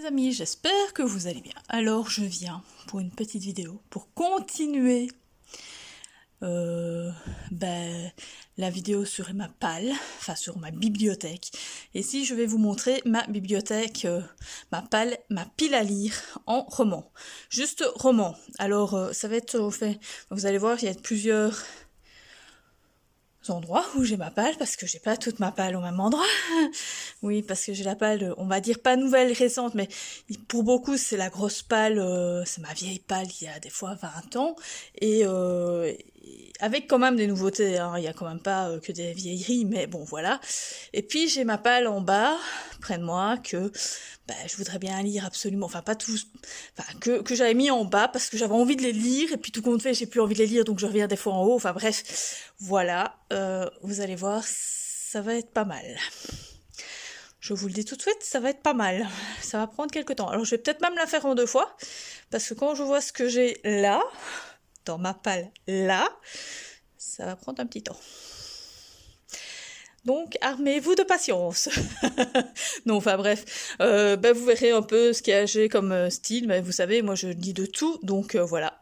amis, j'espère que vous allez bien. Alors je viens pour une petite vidéo pour continuer la vidéo sur ma palle, enfin sur ma bibliothèque. Et ici je vais vous montrer ma bibliothèque, ma palle, ma pile à lire en roman. Juste roman. Alors ça va être au fait, vous allez voir, il y a plusieurs endroits où j'ai ma palle, parce que j'ai pas toute ma palle au même endroit. Oui, parce que j'ai la palle, on va dire pas nouvelle, récente, mais pour beaucoup c'est la grosse palle, c'est ma vieille palle il y a des fois 20 ans, et avec quand même des nouveautés, hein. Il y a quand même pas que des vieilleries, mais bon voilà. Et puis j'ai ma palle en bas, près de moi, que je voudrais bien lire absolument, enfin pas tous, enfin que j'avais mis en bas parce que j'avais envie de les lire, et puis tout compte fait j'ai plus envie de les lire, donc je reviens des fois en haut, enfin bref, voilà, vous allez voir, ça va être pas mal. Je vous le dis tout de suite, ça va être pas mal, ça va prendre quelques temps. Alors je vais peut-être même la faire en 2 fois, parce que quand je vois ce que j'ai là, dans ma palle là, ça va prendre un petit temps. Donc, armez-vous de patience. Non, enfin bref, vous verrez un peu ce qu'il y a j'ai comme style, mais vous savez, moi je lis de tout, donc voilà.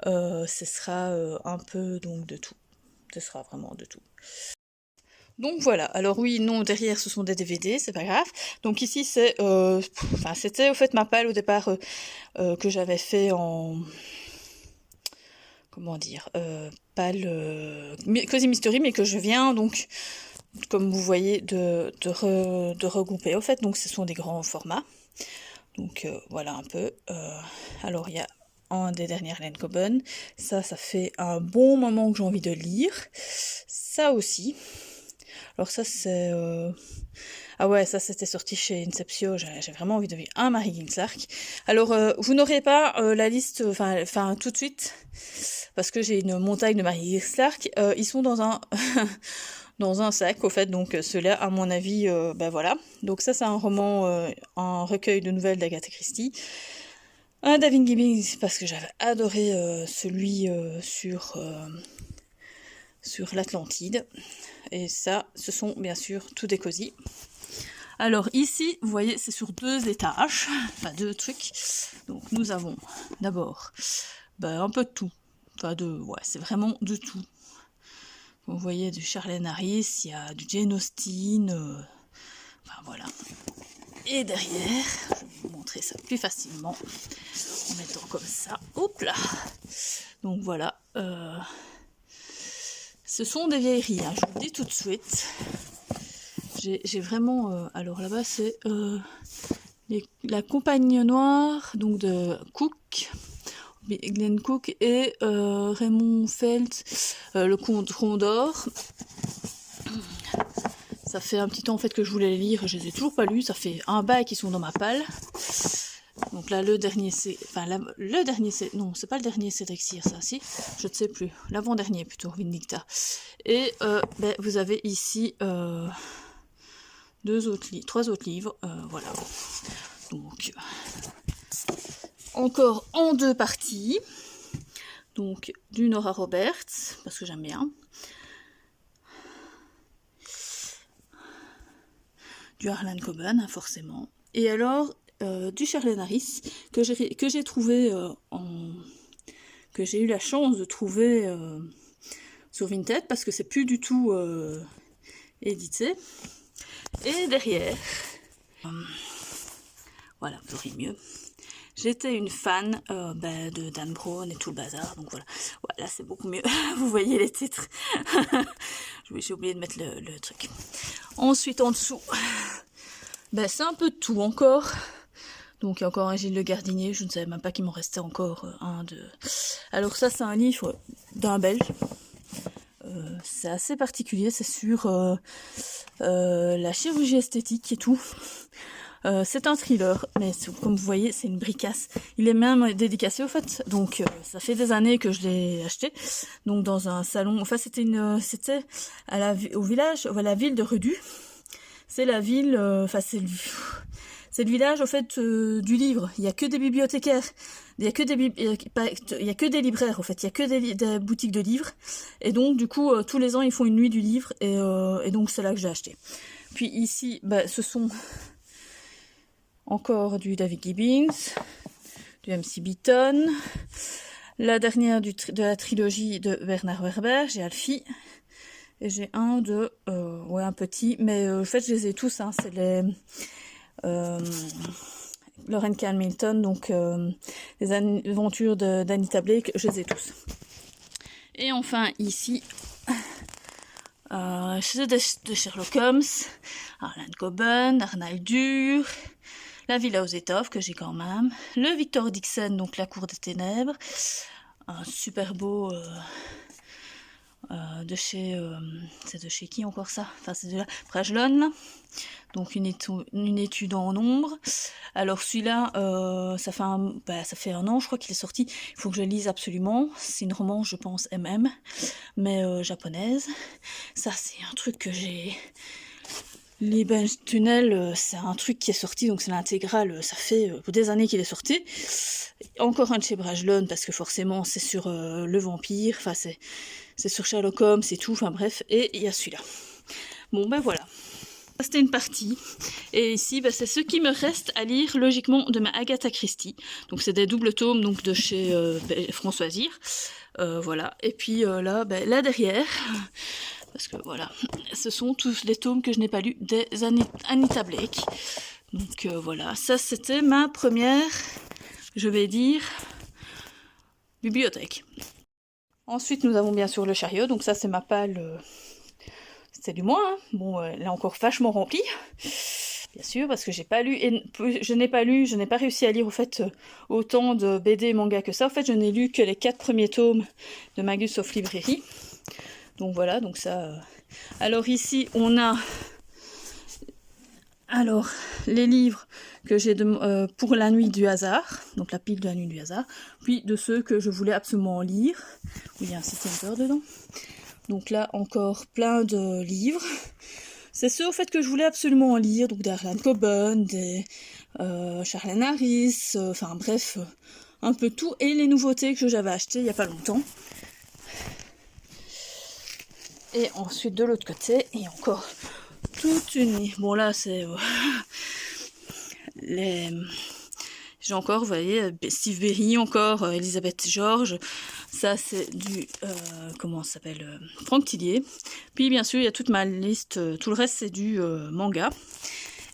Ce sera un peu donc de tout. Ce sera vraiment de tout. Donc voilà, alors oui, non, derrière ce sont des DVD, c'est pas grave. Donc ici c'est, c'était au fait ma palle au départ que j'avais fait en... Comment dire, palle Cozy Mystery, mais que je viens donc... comme vous voyez, de regrouper. Au fait, donc ce sont des grands formats. Donc voilà un peu. Alors il y a un des dernières Harlan Coben. Ça fait un bon moment que j'ai envie de lire. Ça aussi. Alors ça c'est... Ah ouais, ça c'était sorti chez Inceptio, j'ai vraiment envie de lire un Mary Ginslark. Alors vous n'aurez pas la liste, enfin tout de suite, parce que j'ai une montagne de Mary Ginslark. Ils sont dans un... dans un sac, au fait, donc ceux-là, à mon avis, voilà. Donc ça, c'est un roman, un recueil de nouvelles d'Agatha Christie. Un David Gibbons, parce que j'avais adoré celui sur l'Atlantide. Et ça, ce sont bien sûr tous des cosy. Alors ici, vous voyez, c'est sur 2 étages, enfin 2 trucs. Donc nous avons d'abord un peu de tout. Enfin c'est vraiment de tout. Vous voyez du Charlene Harris, il y a du Jane Austen, enfin voilà. Et derrière, je vais vous montrer ça plus facilement en mettant comme ça. Hop là. Donc voilà. Ce sont des vieilleries, hein, je vous le dis tout de suite. J'ai vraiment... alors là-bas, c'est la Compagne Noire, donc de Cook. Glenn Cook et Raymond Felt, le Comte Rondor. Ça fait un petit temps en fait que je voulais les lire, je les ai toujours pas lus, ça fait un bail qu'ils sont dans ma palle. Donc là le dernier c'est... Enfin le dernier c'est... Non, c'est pas le dernier, c'est Drexir ça, si. Je ne sais plus. L'avant-dernier plutôt, Vindicta. Et vous avez ici 3 autres livres, voilà. Donc... encore en 2 parties, donc du Nora Roberts, parce que j'aime bien, du Harlan Coben, forcément, et alors du Charlene Harris, que j'ai trouvé, que j'ai eu la chance de trouver sur Vinted, parce que c'est plus du tout édité, et derrière, voilà, vous aurez mieux. J'étais une fan de Dan Brown et tout le bazar, donc voilà. Voilà, c'est beaucoup mieux. Vous voyez les titres. J'ai oublié de mettre le truc. Ensuite, en dessous, c'est un peu de tout encore. Donc, il y a encore un Gilles Le Gardinier. Je ne savais même pas qu'il m'en restait encore un, 2. Alors ça, c'est un livre d'un Belge. C'est assez particulier. C'est sur la chirurgie esthétique et tout. C'est un thriller, mais comme vous voyez, c'est une bricasse. Il est même dédicacé au fait, donc ça fait des années que je l'ai acheté. Donc dans un salon, enfin c'était au village, à la ville de Redu. C'est la ville, c'est le village au fait du livre. Il y a que des bibliothécaires, il y a que des libraires au fait, il y a que des boutiques de livres. Et donc du coup tous les ans ils font une nuit du livre et donc c'est là que j'ai acheté. Puis ici, ce sont encore du David Gibbons, du MC Beaton, la dernière de la trilogie de Bernard Werber, j'ai Alfie, et j'ai un de, ouais, un petit, mais en fait je les ai tous, hein, c'est les Lauren K. Hamilton, donc les aventures d'Anita Blake, je les ai tous. Et enfin ici, ceux de Sherlock Holmes, Harlan Coben, Arnaldur, La Villa aux Étoffes que j'ai quand même, le Victor Dixon, donc La Cour des Ténèbres, un super beau de chez, c'est de chez qui encore ça? Enfin c'est de la Brajlon, donc une étude en ombre. Alors celui-là, ça fait un an, je crois qu'il est sorti. Il faut que je le lise absolument. C'est une romance, je pense, mais japonaise. Ça, c'est un truc que j'ai. Les Bench Tunnel, c'est un truc qui est sorti, donc c'est l'intégrale. Ça fait des années qu'il est sorti. Encore un de chez Brajlon, parce que forcément, c'est sur le vampire. Enfin, c'est sur Sherlock Holmes, c'est tout. Enfin bref, et il y a celui-là. Bon, ben voilà. C'était une partie, et ici c'est ce qui me reste à lire logiquement de ma Agatha Christie, donc c'est des doubles tomes donc de chez François Zir, voilà, et puis là derrière, parce que voilà, ce sont tous les tomes que je n'ai pas lus des Anita Blake, donc voilà, ça c'était ma première, je vais dire, bibliothèque. Ensuite nous avons bien sûr le chariot, donc ça c'est ma palle. C'est du moins, hein. Bon, elle est encore vachement remplie, bien sûr, parce que je n'ai pas réussi à lire, au fait, autant de BD et manga que ça. En fait, je n'ai lu que les 4 premiers tomes de Magus of Librairie. Donc voilà, donc ça... Alors ici, on a... Alors, les livres que j'ai pour la nuit du hasard, donc la pile de la nuit du hasard, puis de ceux que je voulais absolument lire. Il y a un City Hunter dedans. Donc là, encore plein de livres. C'est ceux, au fait, que je voulais absolument lire. Donc des Harlan Coben, des Charlene Harris, enfin bref, un peu tout. Et les nouveautés que j'avais achetées il n'y a pas longtemps. Et ensuite, de l'autre côté, il y a encore toute une... Bon là, c'est... J'ai encore, vous voyez, Steve Berry, encore Elisabeth George. Ça, c'est du, comment ça s'appelle, Franck Tillier. Puis, bien sûr, il y a toute ma liste. Tout le reste, c'est du manga.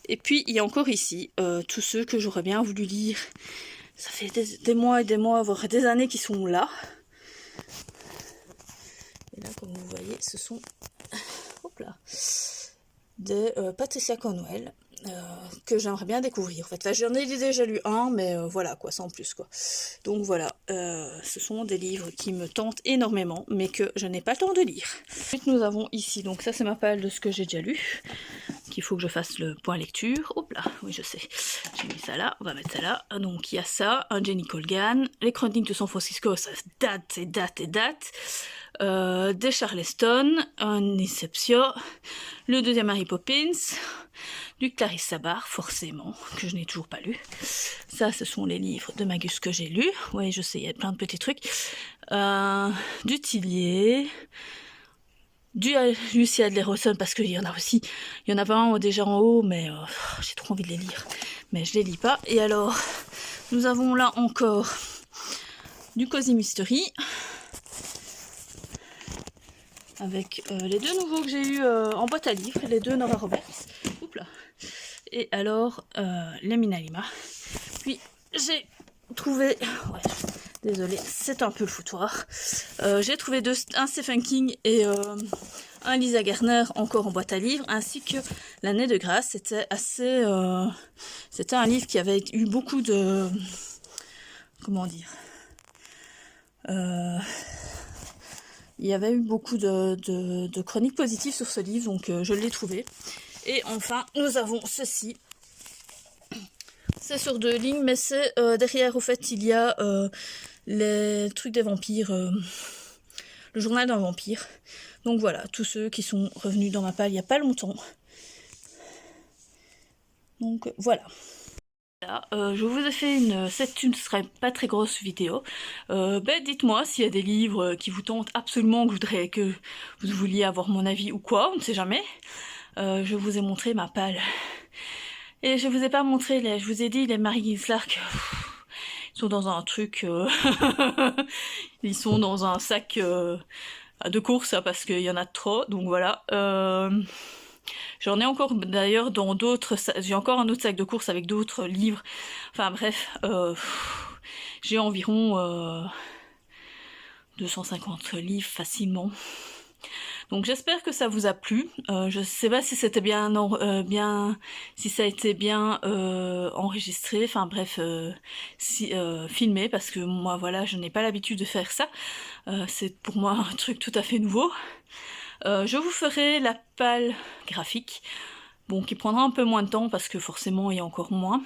Et puis, il y a encore ici tous ceux que j'aurais bien voulu lire. Ça fait des mois et des mois, voire des années qui sont là. Et là, comme vous voyez, ce sont hop là, de Patricia Cornwell. Que j'aimerais bien découvrir. En fait, enfin, j'en ai déjà lu un, mais voilà, quoi, sans plus, quoi. Donc voilà, ce sont des livres qui me tentent énormément, mais que je n'ai pas le temps de lire. Ensuite, nous avons ici, donc ça c'est ma palle de ce que j'ai déjà lu, qu'il faut que je fasse le point lecture. Hop là, oui je sais, j'ai mis ça là, on va mettre ça là. Donc il y a ça, un Jenny Colgan, les Chroniques de San Francisco, ça date et date et date. Des Charleston, un Inception, le deuxième Mary Poppins, du Clarisse Sabar, forcément, que je n'ai toujours pas lu. Ça, ce sont les livres de Magus que j'ai lus. Oui, je sais, il y a plein de petits trucs. Du Tillier, du Lucy Adler-Hawson, parce qu'il y en a aussi. Il y en a pas un déjà en haut, mais j'ai trop envie de les lire. Mais je les lis pas. Et alors, nous avons là encore du Cozy Mystery, avec les deux nouveaux que j'ai eu en boîte à livres, les deux Nora Roberts. Oups là. Et alors, les Minalima. Puis, j'ai trouvé... Ouais, désolée, c'est un peu le foutoir. J'ai trouvé un Stephen King et un Lisa Garner encore en boîte à livres, ainsi que L'année de grâce. C'était assez... c'était un livre qui avait eu beaucoup de... Comment dire il y avait eu beaucoup de chroniques positives sur ce livre, donc je l'ai trouvé. Et enfin, nous avons ceci. C'est sur 2 lignes, mais c'est derrière, au fait, il y a les trucs des vampires, le journal d'un vampire. Donc voilà, tous ceux qui sont revenus dans ma palle il n'y a pas longtemps. Donc voilà. Là, je vous ai fait une... cette ne serait pas très grosse vidéo. Dites-moi s'il y a des livres qui vous tentent absolument, que vous vouliez avoir mon avis ou quoi, on ne sait jamais. Je vous ai montré ma palle. Et je vous ai pas montré, je vous ai dit, les Marie Clark, ils sont dans un truc, ils sont dans un sac de course, hein, parce qu'il y en a trop, donc voilà. J'en ai encore d'ailleurs dans d'autres, j'ai encore un autre sac de course avec d'autres livres, enfin bref, j'ai environ 250 livres facilement. Donc j'espère que ça vous a plu. Je sais pas si c'était bien, si ça a été bien enregistré. Enfin bref, filmé, parce que moi voilà, je n'ai pas l'habitude de faire ça. C'est pour moi un truc tout à fait nouveau. Je vous ferai la palle graphique, bon, qui prendra un peu moins de temps parce que forcément il y a encore moins.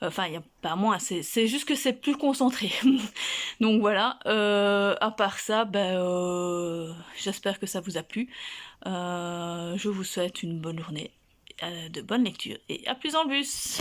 Enfin, il n'y a pas moins, c'est juste que c'est plus concentré. Donc voilà, à part ça, j'espère que ça vous a plu. Je vous souhaite une bonne journée, de bonnes lectures et à plus en bus.